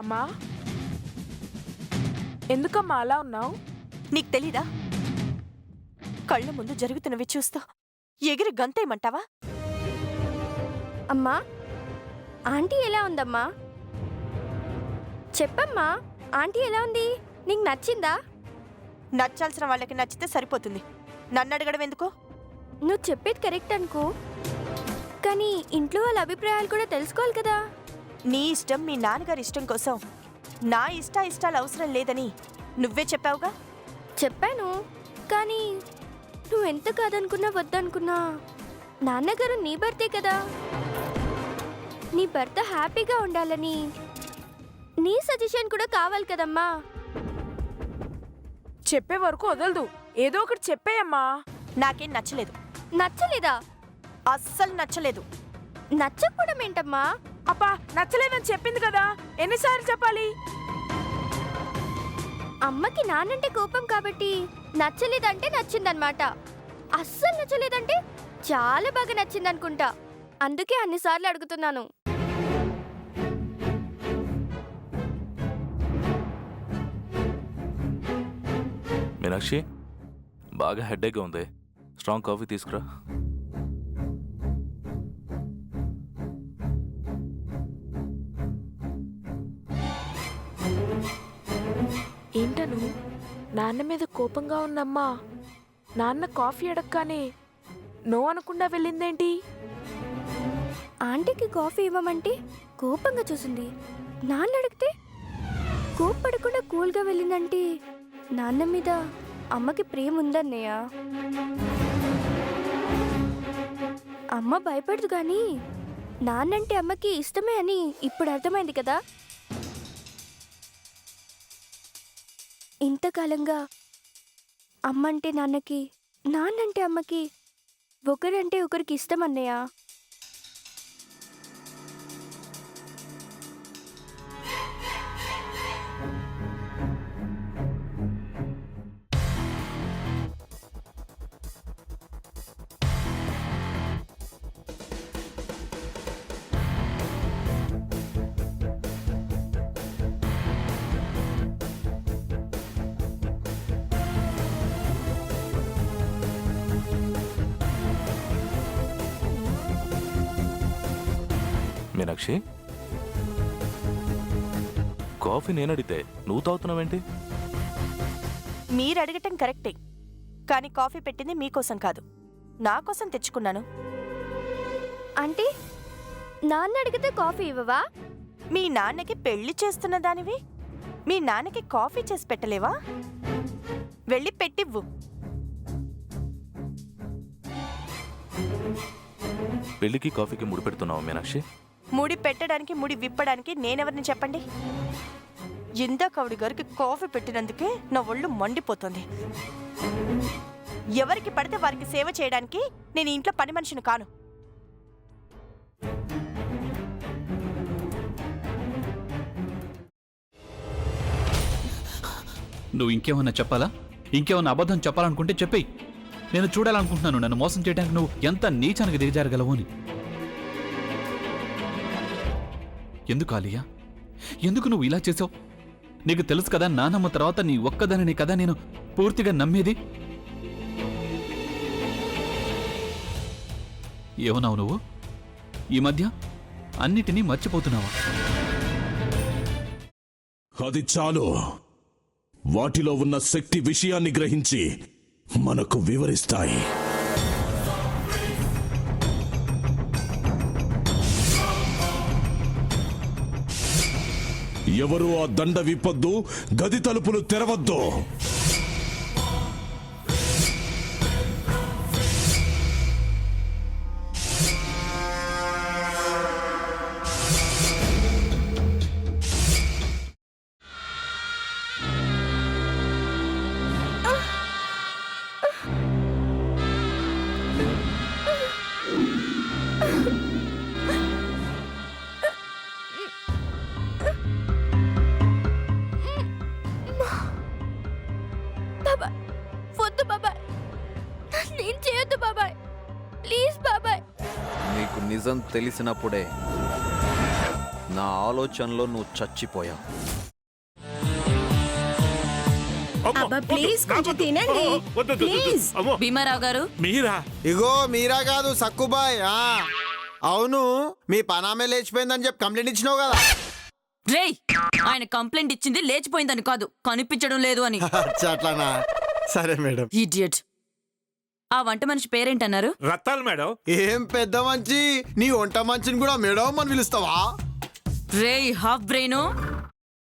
అమ్మా, ఎందుకమ్మా అలా ఉన్నావు? నీకు తెలీదా? కళ్ళ ముందు జరుగుతున్నవి చూస్తూ ఎగిరి గంతేయమంటావా? అమ్మా, ఆంటీ ఎలా ఉందమ్మా? చెప్పమ్మా, ఆంటీ ఎలా ఉంది? నీకు నచ్చిందా? నచ్చాల్సిన వాళ్ళకి నచ్చితే సరిపోతుంది. నన్ను అడగడం ఎందుకు? నువ్వు చెప్పేది కరెక్ట్ అనుకో, కానీ ఇంట్లో వాళ్ళ అభిప్రాయాలు కూడా తెలుసుకోవాలి కదా. నీ ఇష్టం మీ నాన్నగారి ఇష్టం కోసం నా ఇష్టాలు అవసరం లేదని నువ్వే చెప్పావుగా. చెప్పాను, కానీ నువ్వు ఎంత కాదనుకున్నా వద్దనుకున్నా నాన్నగారు నీ భర్తే కదా. నీ భర్త హ్యాపీగా ఉండాలని నీ సజెషన్ కూడా కావాలి కదమ్మా. చెప్పే వరకు వదలదు, ఏదో ఒకటి చెప్పేయమ్మా. నాకేం నచ్చలేదు. నచ్చలేదా? అస్సలు నచ్చలేదు. నచ్చకపోవడం ఏంటమ్మా? అబ్బా, నచ్చలేదని చెప్పింది కదా, ఎన్నిసార్లు చెప్పాలి? అమ్మకి నానంటే కోపం కాబట్టి నచ్చలేదంటే నచ్చిందనమాట. అస్సలు నచ్చలేదంటే చాలా బాగా నచ్చిందనుకుంటా. అందుకే అన్నిసార్లు అడుగుతున్నాను. మీనాక్షి, బాగా హెడేక్గా ఉంది, స్ట్రాంగ్ కాఫీ తీసుకురా. ఏంటను నాన్న మీద కోపంగా ఉన్నమ్మా నాన్న కాఫీ అడగగానే నో అనకుండా వెళ్ళిందేంటి? ఆంటీకి కాఫీ ఇవ్వమంటే కోపంగా చూసింది. నాన్న అడిగితే కోప్పడకుండా కూల్గా వెళ్ళిందంటే నాన్న మీద అమ్మకి ప్రేమ ఉందన్నయ్య. అమ్మ భయపడదు కానీ నాన్నంటే అమ్మకి ఇష్టమే అని ఇప్పుడు అర్థమైంది కదా. ఇంతకాలంగా అమ్మంటే నాన్నకి, నాన్నంటే అమ్మకి ఒకరంటే ఒకరికి ఇష్టం అన్నయ్య. మీనాక్షి, కాఫీ నేను అడిగితే నువ్వు తాగుతున్నావేంటి? మీరు అడగటం కరెక్టే, కానీ కాఫీ పెట్టింది మీకోసం కాదు, నా కోసం తెచ్చుకున్నాను. అంటే నాన్న అడిగితే కాఫీ ఇవ్వవా? మీ నాన్నకి పెళ్లి చేస్తున్న దానివి మీ నాన్నకి కాఫీ చేసి పెట్టలేవా? వెళ్ళి పెట్టివ్వు. పెళ్లికి కాఫీకి ముడి పెడుతున్నావా మీనాక్షి? ముడి పెట్టడానికి ముడి విప్పడానికి నేనెవరిని చెప్పండి? ఇందాకవిడి గారికి కాఫీ పెట్టినందుకే నా ఒళ్ళు మండిపోతుంది. ఎవరికి పడితే వారికి సేవ చేయడానికి నేను ఇంట్లో పని మనిషిని కాను. నువ్వు ఇంకేమన్నా చెప్పాలా? ఇంకేమన్నా అబద్ధం చెప్పాలనుకుంటే చెప్పేయి. నేను చూడాలనుకుంటున్నాను నన్ను మోసం చేయడానికి నువ్వు ఎంత నీచానికి దిగజారగలవు అని. ఎందుకు ఆలియా, ఎందుకు నువ్వు ఇలా చేసావు? నీకు తెలుసు కదా నానమ్మ తర్వాత నీ ఒక్కదానిని కదా నేను పూర్తిగా నమ్మేది. ఏమన్నావు నువ్వు? ఈ మధ్య అన్నిటినీ మర్చిపోతున్నావా? అది చాలు. వాటిలో ఉన్న శక్తి విషయాన్ని గ్రహించి మనకు వివరిస్తాయి. ఎవరు ఆ దండ విప్పొద్దు, గది తలుపులు తెరవద్దు. ప్లీజ్ బాబాయ్. నీకు నిజం తెలిసినప్పుడే నా ఆలోచనలో నువ్వు చచ్చిపోయావు. అబ్బా ప్లీజ్ కొంచెం తినండి ప్లీజ్. భీమారావు గారు మీరా? ఇగో మీరా కాదు సక్కుబాయ్. అవును, మీ పనామే లేచిపోయిందని చెప్పి కంప్లైంట్ ఇచ్చినావు కదా. రేయ్, ఆయన కంప్లైంట్ ఇచ్చింది లేచిపోయిందని కాదు, కనిపించడం లేదు అని. అచ్చా, అట్లానా? సరే మేడం. ఇడియట్. ఆ వంట మనిషి పేరేంటన్నారు? రత్తాలు మేడం. ఏం పెద్ద మంచి, నీ వంట మంచిని కూడా మేడం అని పిలుస్తావా? రేయ్ హాఫ్ బ్రెయిన్,